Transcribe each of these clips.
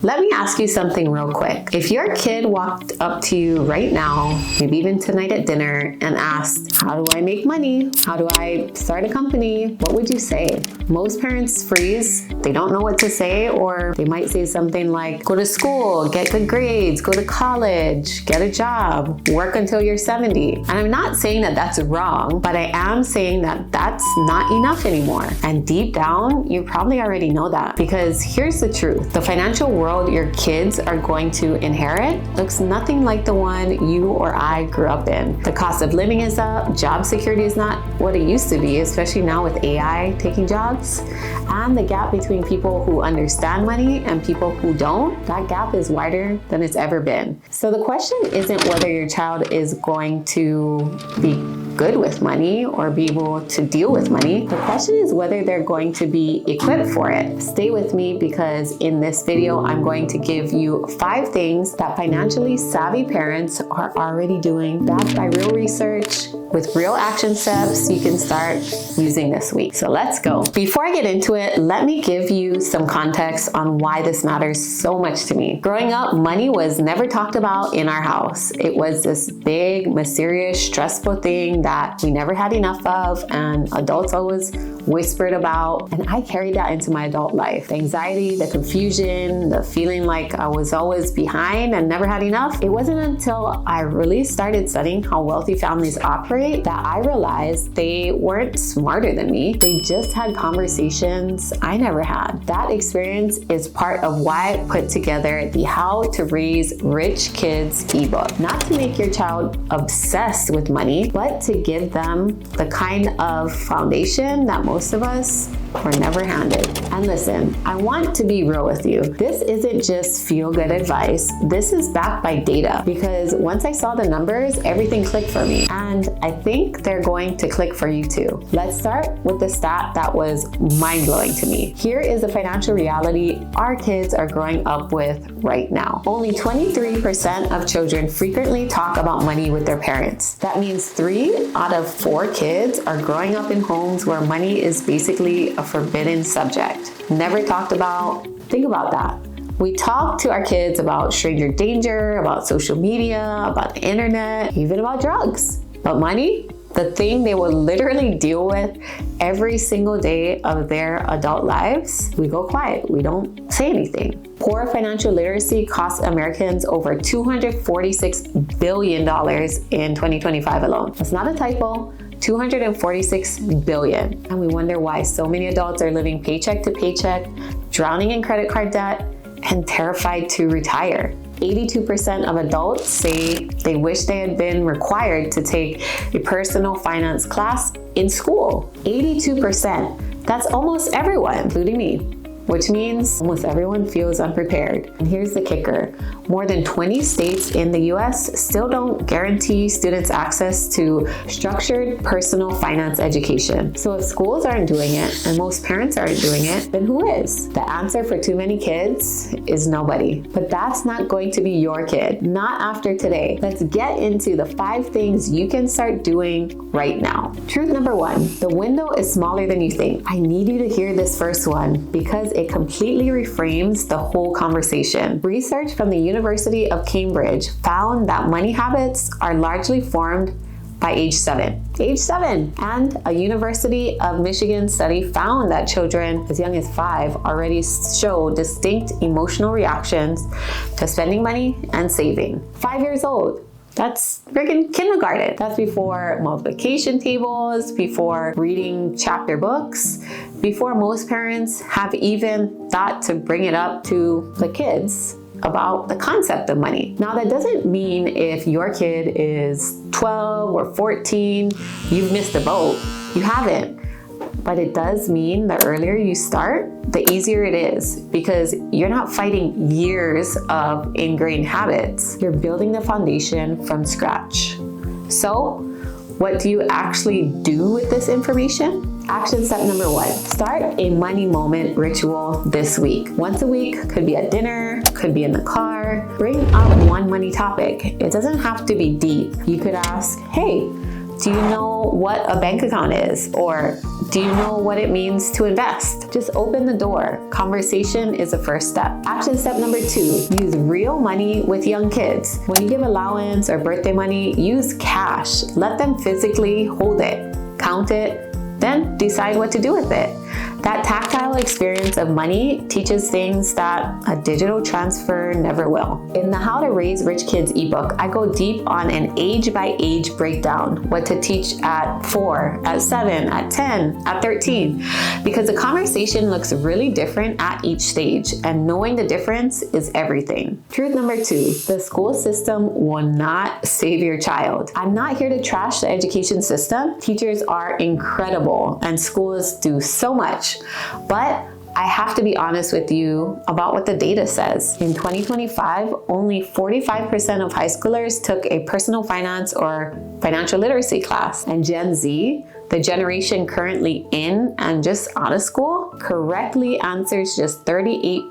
Let me ask you something real quick. If your kid walked up to you right now, maybe even tonight at dinner, and asked, how do I make money? How do I start a company? What would you say? Most parents freeze. They don't know what to say, or they might say something like, go to school, get good grades, go to college, get a job, work until you're 70. And I'm not saying that that's wrong, but I am saying that that's not enough anymore. And deep down, you probably already know that, because here's the truth. The financial world your kids are going to inherit looks nothing like the one you or I grew up in. The cost of living is up, job security is not what it used to be, especially now with AI taking jobs. And the gap between people who understand money and people who don't, that gap is wider than it's ever been. So the question isn't whether your child is going to be good with money or be able to deal with money. The question is whether they're going to be equipped for it. Stay with me, because in this video, I'm going to give you 5 things that financially savvy parents are already doing, backed by real research, with real action steps you can start using this week. So let's go. Before I get into it, let me give you some context on why this matters so much to me. Growing up, money was never talked about in our house. It was this big, mysterious, stressful thing that we never had enough of, and adults always whispered about. And I carried that into my adult life. The anxiety, the confusion, the feeling like I was always behind and never had enough. It wasn't until I really started studying how wealthy families operate that I realized they weren't smarter than me. They just had conversations I never had. That experience is part of why I put together the How to Raise Rich Kids ebook. Not to make your child obsessed with money, but to give them the kind of foundation that most of us were never handed. And listen, I want to be real with you. This isn't just feel-good advice. This is backed by data, because once I saw the numbers, everything clicked for me. And I think they're going to click for you too. Let's start with the stat that was mind-blowing to me. Here is the financial reality our kids are growing up with right now. Only 23% of children frequently talk about money with their parents. That means 3 out of 4 kids are growing up in homes where money is basically a forbidden subject. Never talked about. Think about that. We talk to our kids about stranger danger, about social media, about the internet, even about drugs. But money, the thing they will literally deal with every single day of their adult lives, we go quiet. We don't say anything. Poor financial literacy costs Americans over $246 billion in 2025 alone. That's not a typo. 246 billion. And we wonder why so many adults are living paycheck to paycheck, drowning in credit card debt, and terrified to retire. 82% of adults say they wish they had been required to take a personal finance class in school. 82%. That's almost everyone, including me. Which means almost everyone feels unprepared. And here's the kicker. More than 20 states in the US still don't guarantee students access to structured personal finance education. So if schools aren't doing it, and most parents aren't doing it, then who is? The answer for too many kids is nobody. But that's not going to be your kid. Not after today. Let's get into the 5 things you can start doing right now. Truth number 1, the window is smaller than you think. I need you to hear this first one, because it completely reframes the whole conversation. Research from the University of Cambridge found that money habits are largely formed by age 7. Age 7! And a University of Michigan study found that children as young as 5 already show distinct emotional reactions to spending money and saving. 5 years old. That's freaking kindergarten. That's before multiplication tables, before reading chapter books, before most parents have even thought to bring it up to the kids about the concept of money. Now, that doesn't mean if your kid is 12 or 14, you've missed the boat. You haven't. But it does mean the earlier you start, the easier it is, because you're not fighting years of ingrained habits. You're building the foundation from scratch. So, what do you actually do with this information? Action step number 1, start a money moment ritual this week. Once a week, could be at dinner, could be in the car. Bring up one money topic. It doesn't have to be deep. You could ask, hey, Do you know what a bank account is? Or do you know what it means to invest? Just open the door. Conversation is the first step. Action step number 2, use real money with young kids. When you give allowance or birthday money, use cash. Let them physically hold it, count it, then decide what to do with it. That tactile experience of money teaches things that a digital transfer never will. In the How to Raise Rich Kids ebook, I go deep on an age-by-age breakdown, what to teach at 4, at 7, at 10, at 13, because the conversation looks really different at each stage, and knowing the difference is everything. Truth number 2, the school system will not save your child. I'm not here to trash the education system. Teachers are incredible, and schools do so much. But I have to be honest with you about what the data says. In 2025, only 45% of high schoolers took a personal finance or financial literacy class. And Gen Z, the generation currently in and just out of school, correctly answers just 38%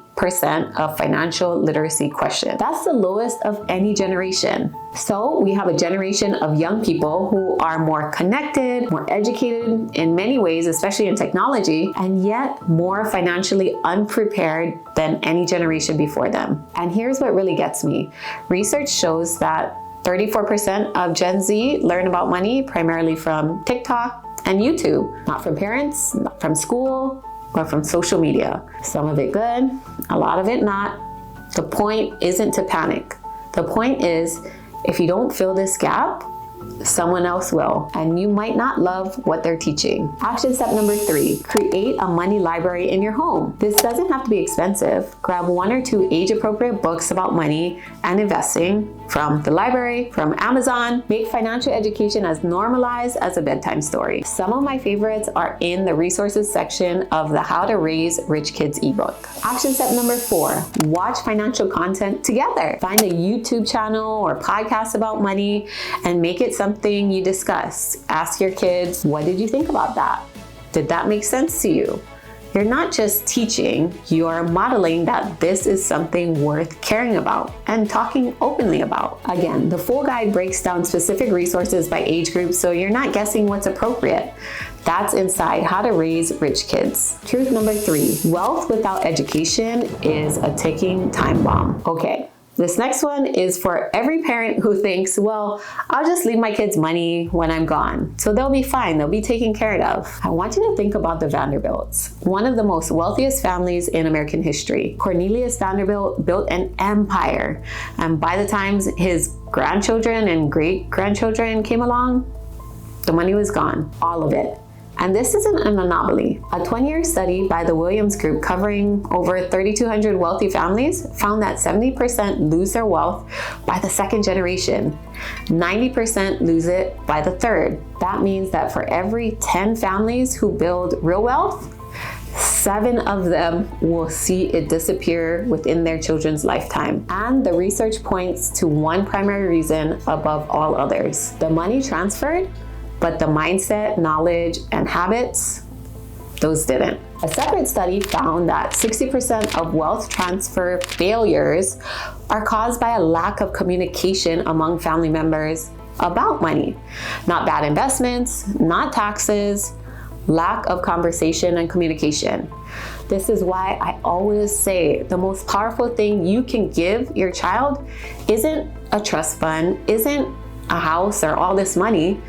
of financial literacy questions. That's the lowest of any generation. So we have a generation of young people who are more connected, more educated in many ways, especially in technology, and yet more financially unprepared than any generation before them. And here's what really gets me. Research shows that 34% of Gen Z learn about money primarily from TikTok and YouTube, not from parents, not from school, or from social media. Some of it good, a lot of it not. The point isn't to panic. The point is, if you don't fill this gap, someone else will, and you might not love what they're teaching. Action step number 3, create a money library in your home. This doesn't have to be expensive. Grab 1 or 2 age-appropriate books about money and investing from the library, from Amazon. Make financial education as normalized as a bedtime story. Some of my favorites are in the resources section of the How to Raise Rich Kids ebook. Action step number 4, watch financial content together. Find a YouTube channel or podcast about money and make it something you discuss. Ask your kids, what did you think about that? Did that make sense to you? You're not just teaching, you're modeling that this is something worth caring about and talking openly about. Again, the full guide breaks down specific resources by age group, so you're not guessing what's appropriate. That's inside How to Raise Rich Kids. Truth number 3, wealth without education is a ticking time bomb. Okay. This next one is for every parent who thinks, well, I'll just leave my kids money when I'm gone, so they'll be fine, they'll be taken care of. I want you to think about the Vanderbilts, one of the most wealthiest families in American history. Cornelius Vanderbilt built an empire, and by the time his grandchildren and great-grandchildren came along, the money was gone, all of it. And this isn't an anomaly. A 20-year study by the Williams Group covering over 3,200 wealthy families found that 70% lose their wealth by the second generation. 90% lose it by the third. That means that for every 10 families who build real wealth, 7 of them will see it disappear within their children's lifetime. And the research points to one primary reason above all others. The money transferred, but the mindset, knowledge, and habits, those didn't. A separate study found that 60% of wealth transfer failures are caused by a lack of communication among family members about money. Not bad investments, not taxes, lack of conversation and communication. This is why I always say the most powerful thing you can give your child isn't a trust fund, isn't a house or all this money.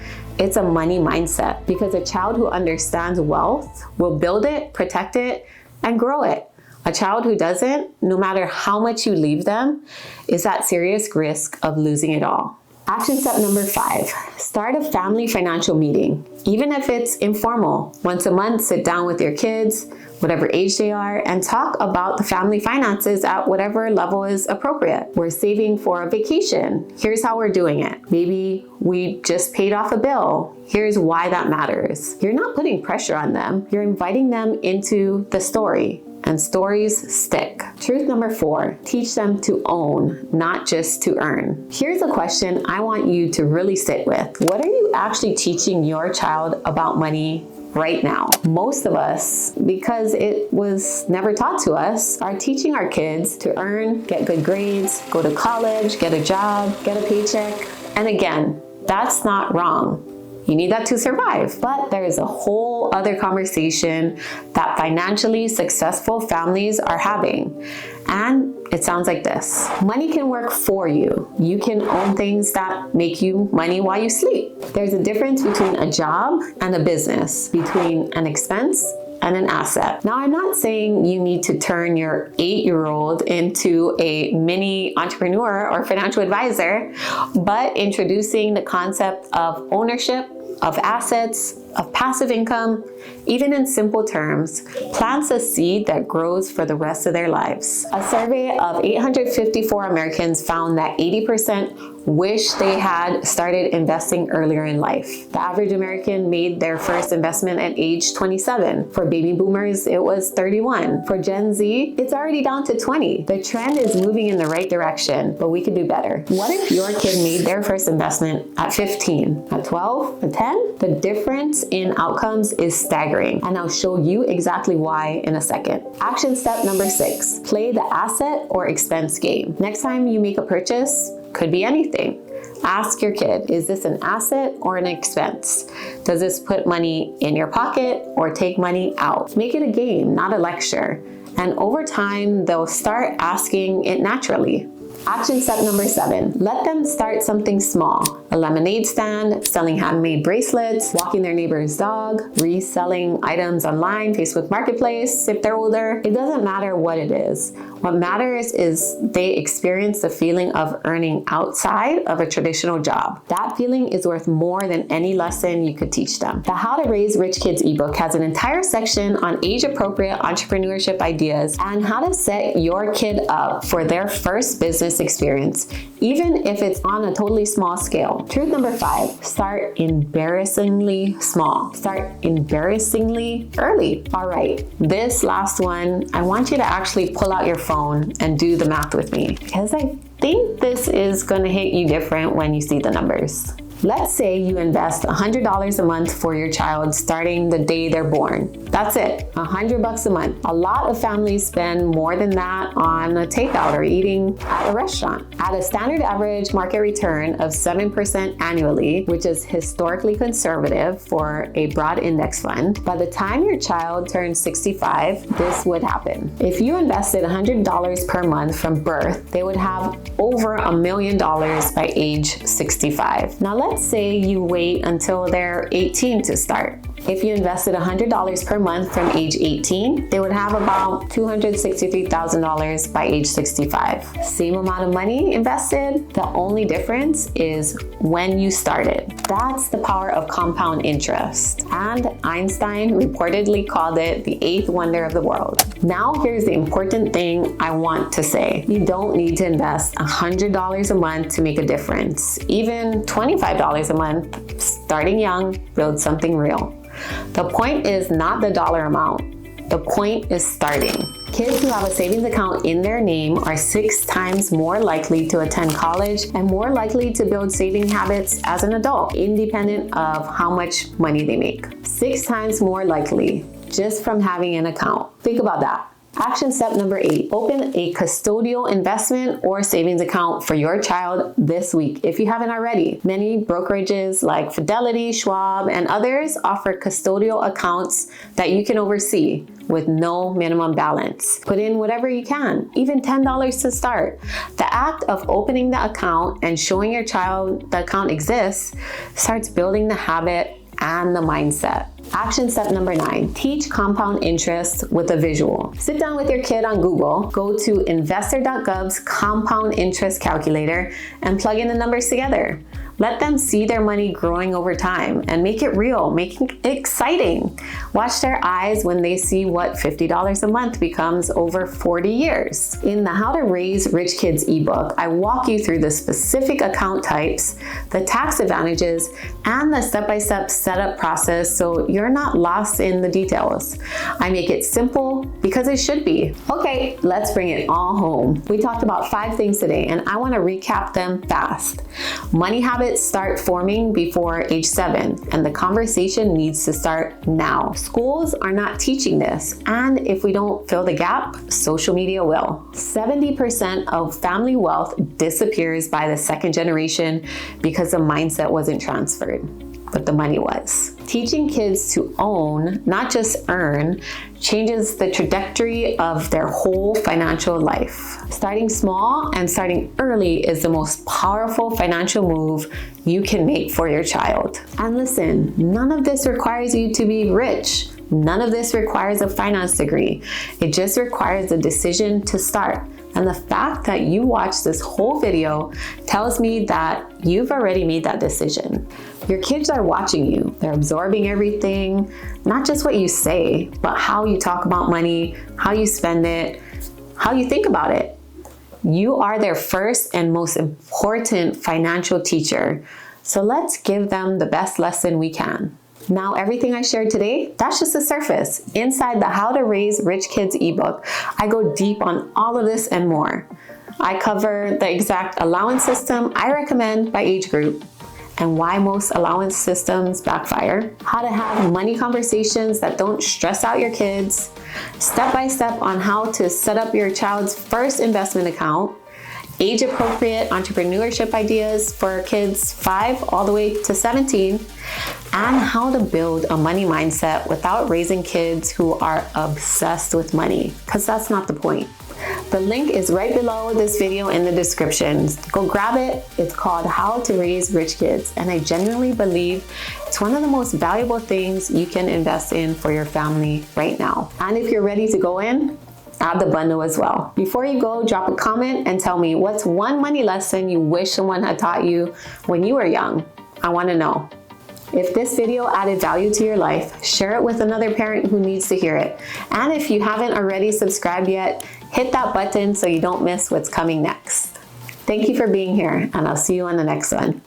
It's a money mindset, because a child who understands wealth will build it, protect it, and grow it. A child who doesn't, no matter how much you leave them, is at serious risk of losing it all. Action step number 5, start a family financial meeting. Even if it's informal, once a month, sit down with your kids, whatever age they are, and talk about the family finances at whatever level is appropriate. We're saving for a vacation. Here's how we're doing it. Maybe we just paid off a bill. Here's why that matters. You're not putting pressure on them. You're inviting them into the story. And stories stick. Truth number 4, teach them to own, not just to earn. Here's a question I want you to really sit with. What are you actually teaching your child about money right now? Most of us, because it was never taught to us, are teaching our kids to earn, get good grades, go to college, get a job, get a paycheck. And again, that's not wrong. You need that to survive. But there is a whole other conversation that financially successful families are having. And it sounds like this. Money can work for you. You can own things that make you money while you sleep. There's a difference between a job and a business, between an expense and an asset. Now, I'm not saying you need to turn your 8-year-old into a mini entrepreneur or financial advisor, but introducing the concept of ownership, of assets, of passive income, even in simple terms, plants a seed that grows for the rest of their lives. A survey of 854 Americans found that 80% wish they had started investing earlier in life. The average American made their first investment at age 27. For baby boomers, it was 31. For Gen Z, it's already down to 20. The trend is moving in the right direction, but we could do better. What if your kid made their first investment at 15, at 12, at 10? The difference in outcomes is staggering, and I'll show you exactly why in a second. Action step number 6, play the asset or expense game. Next time you make a purchase, could be anything. Ask your kid, is this an asset or an expense? Does this put money in your pocket or take money out? Make it a game, not a lecture. And over time, they'll start asking it naturally. Action step number 7, let them start something small. A lemonade stand, selling handmade bracelets, walking their neighbor's dog, reselling items online, Facebook Marketplace if they're older. It doesn't matter what it is. What matters is they experience the feeling of earning outside of a traditional job. That feeling is worth more than any lesson you could teach them. The How to Raise Rich Kids ebook has an entire section on age-appropriate entrepreneurship ideas and how to set your kid up for their first business experience, even if it's on a totally small scale. Truth number 5, start embarrassingly small. Start embarrassingly early. All right, this last one, I want you to actually pull out your phone and do the math with me, because I think this is going to hit you different when you see the numbers. Let's say you invest $100 a month for your child starting the day they're born. That's it, $100 a month. A lot of families spend more than that on a takeout or eating at a restaurant. At a standard average market return of 7% annually, which is historically conservative for a broad index fund, by the time your child turns 65, this would happen. If you invested $100 per month from birth, they would have over $1 million by age 65. Now let's say you wait until they're 18 to start. If you invested $100 per month from age 18, they would have about $263,000 by age 65. Same amount of money invested, the only difference is when you started. That's the power of compound interest. And Einstein reportedly called it the 8th wonder of the world. Now here's the important thing I want to say. You don't need to invest $100 a month to make a difference. Even $25 a month, starting young, builds something real. The point is not the dollar amount. The point is starting. Kids who have a savings account in their name are 6 times more likely to attend college and more likely to build saving habits as an adult, independent of how much money they make. 6 times more likely just from having an account. Think about that. Action step number 8, open a custodial investment or savings account for your child this week if you haven't already. Many brokerages like Fidelity, Schwab, and others offer custodial accounts that you can oversee with no minimum balance. Put in whatever you can, even $10 to start. The act of opening the account and showing your child the account exists starts building the habit and the mindset. Action step number 9, teach compound interest with a visual. Sit down with your kid on Google, go to investor.gov's compound interest calculator and plug in the numbers together. Let them see their money growing over time and make it real, make it exciting. Watch their eyes when they see what $50 a month becomes over 40 years. In the How to Raise Rich Kids ebook, I walk you through the specific account types, the tax advantages, and the step-by-step setup process so you're not lost in the details. I make it simple because it should be. Okay, let's bring it all home. We talked about 5 things today and I want to recap them fast. Money habits start forming before age 7, and the conversation needs to start now. Schools are not teaching this, and if we don't fill the gap, social media will. 70% of family wealth disappears by the 2nd generation because the mindset wasn't transferred. what the money was. Teaching kids to own, not just earn, changes the trajectory of their whole financial life. Starting small and starting early is the most powerful financial move you can make for your child. And listen, none of this requires you to be rich. None of this requires a finance degree. It just requires a decision to start. And the fact that you watched this whole video tells me that you've already made that decision. Your kids are watching you. They're absorbing everything, not just what you say, but how you talk about money, how you spend it, how you think about it. You are their first and most important financial teacher. So let's give them the best lesson we can. Now, everything I shared today, that's just the surface. Inside the How to Raise Rich Kids ebook, I go deep on all of this and more. I cover the exact allowance system I recommend by age group and why most allowance systems backfire, how to have money conversations that don't stress out your kids, step-by-step on how to set up your child's first investment account, age-appropriate entrepreneurship ideas for kids 5 all the way to 17, and how to build a money mindset without raising kids who are obsessed with money, because that's not the point. The link is right below this video in the description. Go grab it. It's called How to Raise Rich Kids, and I genuinely believe it's one of the most valuable things you can invest in for your family right now. And if you're ready to go in, add the bundle as well. Before you go, drop a comment and tell me what's one money lesson you wish someone had taught you when you were young. I want to know. If this video added value to your life, share it with another parent who needs to hear it. And if you haven't already subscribed yet, hit that button so you don't miss what's coming next. Thank you for being here, and I'll see you on the next one.